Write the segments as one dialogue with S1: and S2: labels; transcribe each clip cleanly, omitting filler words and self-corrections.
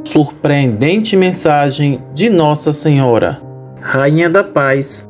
S1: Surpreendente mensagem de Nossa Senhora, Rainha da Paz,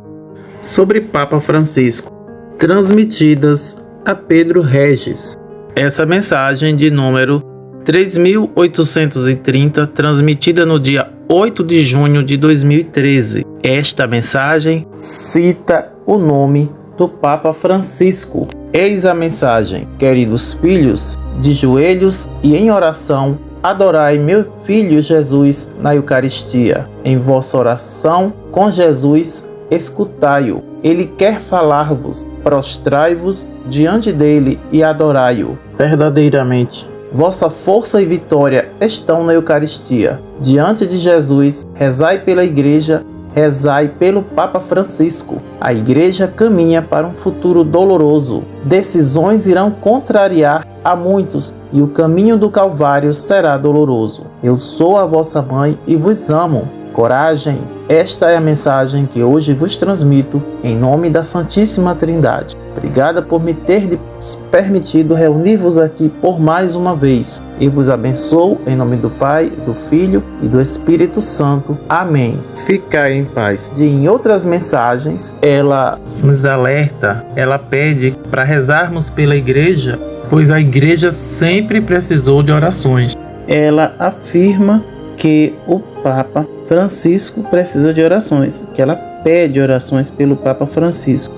S1: sobre Papa Francisco, transmitidas a Pedro Regis. Essa mensagem de número 3830, transmitida no dia 8 de junho de 2013. Esta mensagem cita o nome do Papa Francisco. Eis a mensagem: queridos filhos, de joelhos e em oração, adorai meu Filho Jesus na Eucaristia. Em vossa oração com Jesus, escutai-o. Ele quer falar-vos. Prostrai-vos diante dele e adorai-o. Verdadeiramente, vossa força e vitória estão na Eucaristia. Diante de Jesus, rezai pela Igreja, rezai pelo Papa Francisco. A Igreja caminha para um futuro doloroso. Decisões irão contrariar a muitos e o caminho do Calvário será doloroso. Eu sou a vossa mãe e vos amo. Coragem! Esta é a mensagem que hoje vos transmito em nome da Santíssima Trindade. Obrigada por me ter permitido reunir-vos aqui por mais uma vez. E vos abençoo em nome do Pai, do Filho e do Espírito Santo. Amém. Ficai em paz. Em outras mensagens, ela nos alerta, ela pede para rezarmos pela Igreja, pois a Igreja sempre precisou de orações. Ela afirma que o Papa Francisco precisa de orações, que ela pede orações pelo Papa Francisco.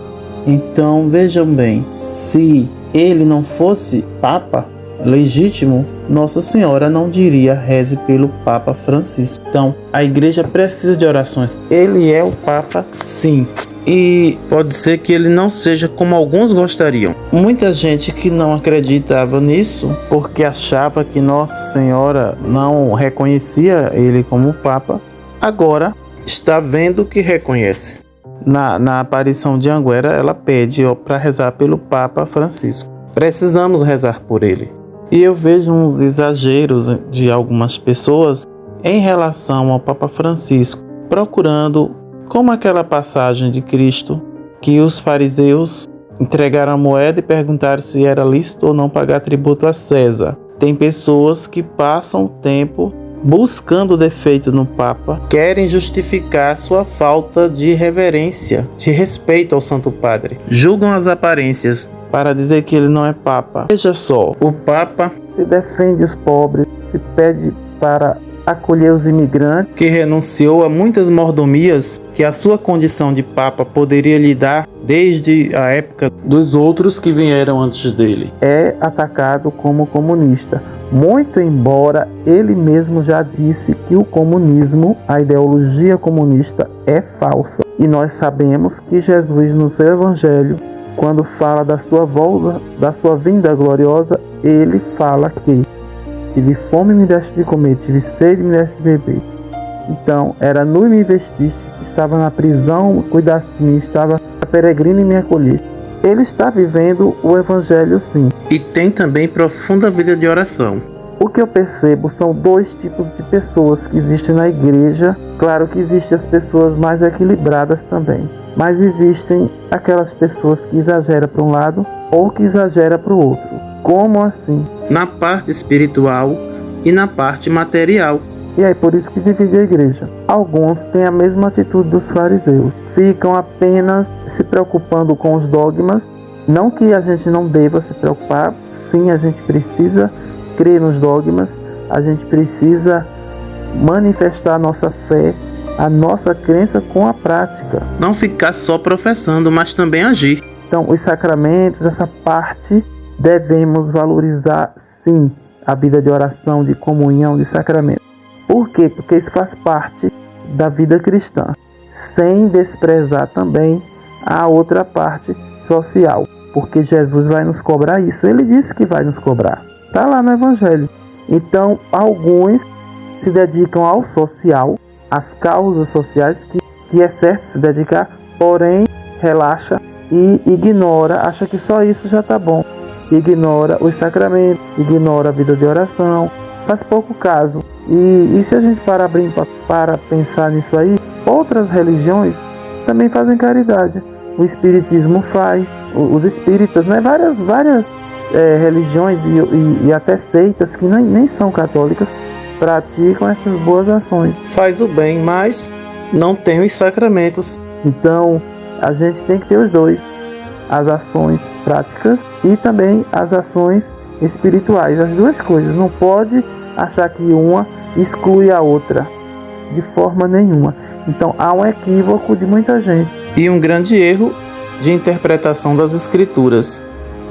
S1: Então vejam bem, se ele não fosse Papa legítimo, Nossa Senhora não diria reze pelo Papa Francisco. Então a Igreja precisa de orações. Ele é o Papa, sim. E pode ser que ele não seja como alguns gostariam. Muita gente que não acreditava nisso, porque achava que Nossa Senhora não reconhecia ele como Papa, agora está vendo que reconhece. Na aparição de Anguera, ela pede para rezar pelo Papa Francisco. Precisamos rezar por ele. E eu vejo uns exageros de algumas pessoas em relação ao Papa Francisco, procurando, como aquela passagem de Cristo, que os fariseus entregaram a moeda e perguntaram se era lícito ou não pagar tributo a César. Tem pessoas que passam tempo buscando defeito no Papa, querem justificar sua falta de reverência, de respeito ao Santo Padre. Julgam as aparências para dizer que ele não é Papa. Veja só, o Papa se defende os pobres, se pede para acolher os imigrantes, que renunciou a muitas mordomias que a sua condição de Papa poderia lhe dar desde a época dos outros que vieram antes dele. É atacado como comunista, muito embora ele mesmo já disse que o comunismo, a ideologia comunista, é falsa. E nós sabemos que Jesus, no seu Evangelho, quando fala da sua volta, da sua vinda gloriosa, ele fala que tive fome e me deste de comer, tive sede e me deste de beber. Então, era nu e me vestiste, estava na prisão, cuidaste de mim, estava peregrino e me acolheste. Ele está vivendo o Evangelho, sim. E tem também profunda vida de oração. O que eu percebo são dois tipos de pessoas que existem na Igreja. Claro que existem as pessoas mais equilibradas também, mas existem aquelas pessoas que exageram para um lado ou que exageram para o outro. Como assim? Na parte espiritual e na parte material. E é por isso que divide a Igreja. Alguns têm a mesma atitude dos fariseus. Ficam apenas se preocupando com os dogmas. Não que a gente não deva se preocupar. Sim, a gente precisa crer nos dogmas. A gente precisa manifestar a nossa fé, a nossa crença com a prática. Não ficar só professando, mas também agir. Então, os sacramentos, essa parte, devemos valorizar, sim, a vida de oração, de comunhão, de sacramento. Por quê? Porque isso faz parte da vida cristã, sem desprezar também a outra parte social, porque Jesus vai nos cobrar isso. Ele disse que vai nos cobrar. Está lá no Evangelho. Então, alguns se dedicam ao social, às causas sociais, que é certo se dedicar, porém, relaxa e ignora, acha que só isso já está bom. Ignora os sacramentos, ignora a vida de oração, faz pouco caso. E se a gente para pensar nisso aí, outras religiões também fazem caridade. O espiritismo faz, os espíritas, né? Várias religiões e até seitas que nem são católicas
S2: praticam essas boas ações.
S1: Faz o bem, mas não tem os sacramentos.
S2: Então, a gente tem que ter os dois, as ações práticas e também as ações espirituais, as duas coisas. Não pode achar que uma exclui a outra, de forma nenhuma. Então, há um equívoco de muita gente.
S1: E um grande erro de interpretação das escrituras.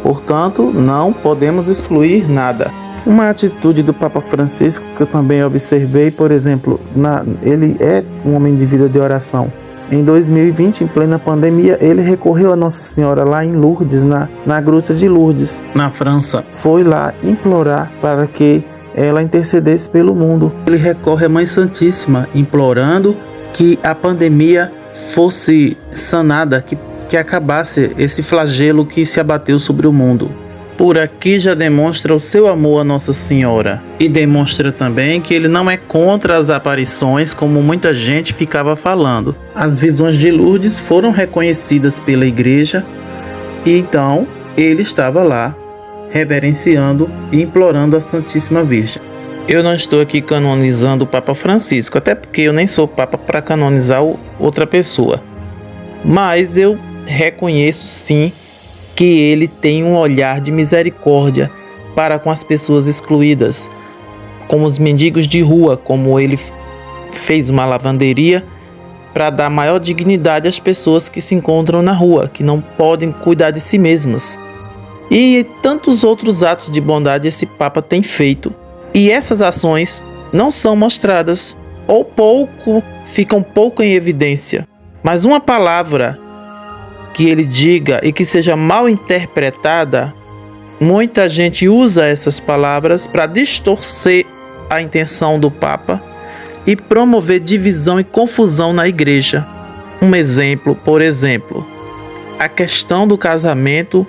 S1: Portanto, não podemos excluir nada. Uma atitude do Papa Francisco que eu também observei, por exemplo, ele é um homem de vida de oração. Em 2020, em plena pandemia, ele recorreu a Nossa Senhora lá em Lourdes, na Gruta de Lourdes, na França. Foi lá implorar para que ela intercedesse pelo mundo. Ele recorre à Mãe Santíssima, implorando que a pandemia fosse sanada, que acabasse esse flagelo que se abateu sobre o mundo. Por aqui já demonstra o seu amor a Nossa Senhora e demonstra também que ele não é contra as aparições, como muita gente ficava falando. As visões de Lourdes foram reconhecidas pela igreja e então ele estava lá reverenciando e implorando a Santíssima Virgem. Eu não estou aqui canonizando o Papa Francisco, até porque eu nem sou Papa para canonizar outra pessoa. Mas eu reconheço sim que ele tem um olhar de misericórdia para com as pessoas excluídas, como os mendigos de rua, como ele fez uma lavanderia para dar maior dignidade às pessoas que se encontram na rua, que não podem cuidar de si mesmas. E tantos outros atos de bondade esse Papa tem feito. E essas ações não são mostradas, ou ficam pouco em evidência. Mas uma palavra que ele diga e que seja mal interpretada, muita gente usa essas palavras para distorcer a intenção do Papa e promover divisão e confusão na igreja. Um exemplo, por exemplo, a questão do casamento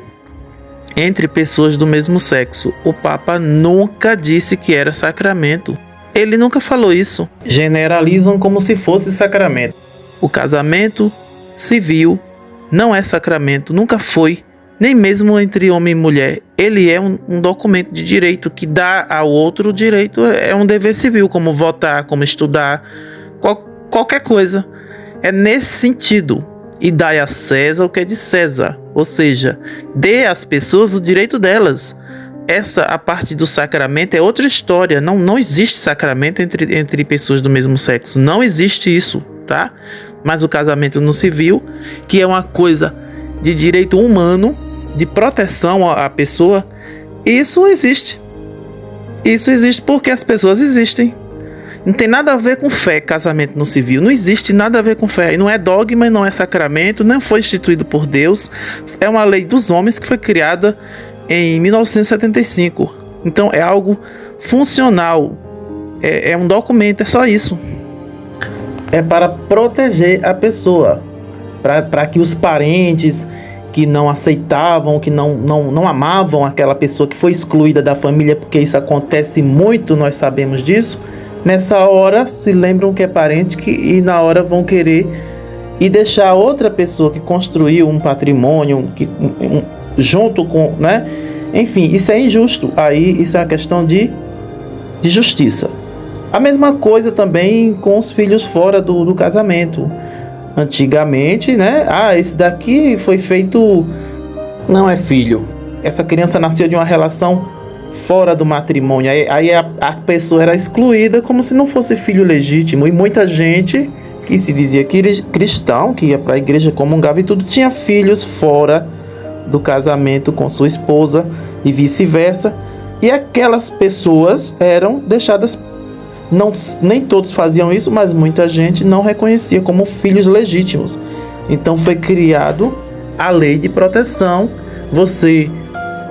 S1: entre pessoas do mesmo sexo. O Papa nunca disse que era sacramento. Ele nunca falou isso. Generalizam como se fosse sacramento. O casamento civil não é sacramento, nunca foi, nem mesmo entre homem e mulher. Ele é um documento de direito que dá ao outro direito, é um dever civil, como votar, como estudar, qualquer coisa. É nesse sentido. E dai a César o que é de César, ou seja, dê às pessoas o direito delas. A parte do sacramento é outra história, não existe sacramento entre pessoas do mesmo sexo, não existe isso, tá? Mas o casamento no civil, que é uma coisa de direito humano, de proteção à pessoa, isso existe. Isso existe porque as pessoas existem. Não tem nada a ver com fé, casamento no civil. Não existe nada a ver com fé. E não é dogma, não é sacramento, não foi instituído por Deus. É uma lei dos homens que foi criada em 1975. Então é algo funcional. É um documento, é só isso. É para proteger a pessoa, para que os parentes que não aceitavam, que não amavam aquela pessoa que foi excluída da família, porque isso acontece muito, nós sabemos disso, nessa hora se lembram que é parente e na hora vão querer e deixar outra pessoa que construiu um patrimônio junto com, né? Enfim, isso é injusto. Aí isso é uma questão de justiça. A mesma coisa também com os filhos fora do casamento. Antigamente, né? Esse daqui foi feito... Não é filho. Essa criança nasceu de uma relação fora do matrimônio. Aí a pessoa era excluída como se não fosse filho legítimo. E muita gente que se dizia cristão, que ia para a igreja, comungava e tudo, tinha filhos fora do casamento com sua esposa e vice-versa. E aquelas pessoas eram deixadas... nem todos faziam isso, mas muita gente não reconhecia como filhos legítimos. Então foi criado a lei de proteção. Você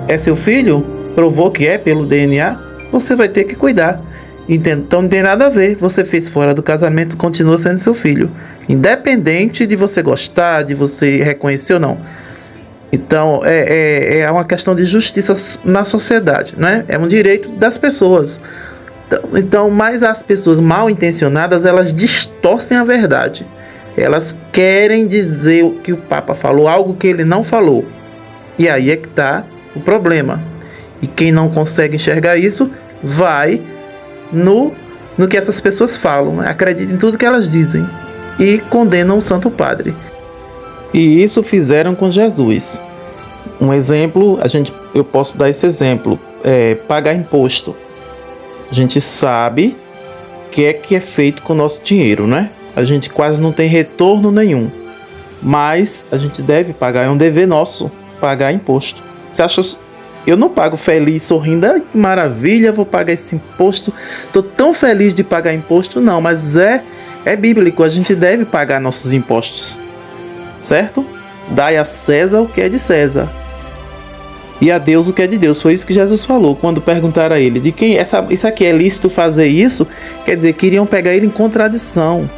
S1: é seu filho? Provou que é pelo DNA? Você vai ter que cuidar. Então não tem nada a ver. Você fez fora do casamento, continua sendo seu filho, independente de você gostar, de você reconhecer ou não. Então é uma questão de justiça na sociedade, né? É um direito das pessoas. Então, mas as pessoas mal intencionadas, elas distorcem a verdade. Elas querem dizer o que o Papa falou, algo que ele não falou. E aí é que está o problema. E quem não consegue enxergar isso, vai no no que essas pessoas falam, né? Acreditam em tudo que elas dizem e condenam o Santo Padre. E isso fizeram com Jesus. Um exemplo, eu posso dar esse exemplo, pagar imposto. A gente sabe que é feito com o nosso dinheiro, né? A gente quase não tem retorno nenhum, mas a gente deve pagar, é um dever nosso pagar imposto. Você acha? Eu não pago feliz, sorrindo, que maravilha, vou pagar esse imposto, tô tão feliz de pagar imposto, não, mas é bíblico, a gente deve pagar nossos impostos, certo? Dai a César o que é de César e a Deus o que é de Deus. Foi isso que Jesus falou quando perguntaram a ele de quem isso aqui é lícito fazer isso. Quer dizer, queriam pegar ele em contradição,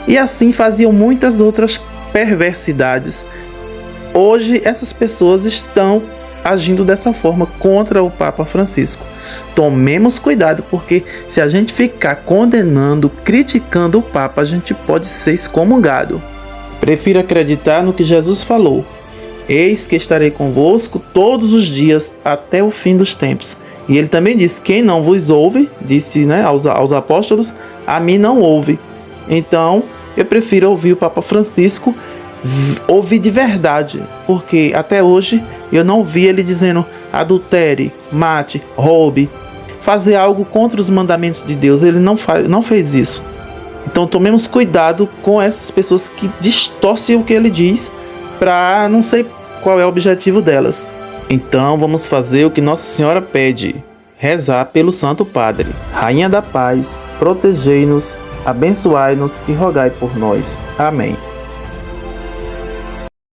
S1: e assim faziam muitas outras perversidades. Hoje essas pessoas estão agindo dessa forma contra o Papa Francisco. Tomemos cuidado, porque se a gente ficar condenando, criticando o Papa, a gente pode ser excomungado. Prefiro acreditar no que Jesus falou: eis que estarei convosco todos os dias até o fim dos tempos. E ele também disse: quem não vos ouve, disse, né, aos apóstolos, a mim não ouve. Então eu prefiro ouvir o Papa Francisco, ouvir de verdade, porque até hoje eu não vi ele dizendo adultere, mate, roube, fazer algo contra os mandamentos de Deus. Ele não fez isso. Então tomemos cuidado com essas pessoas que distorcem o que ele diz, para não sei qual é o objetivo delas. Então vamos fazer o que Nossa Senhora pede: rezar pelo Santo Padre. Rainha da Paz, protegei-nos, abençoai-nos e rogai por nós. Amém.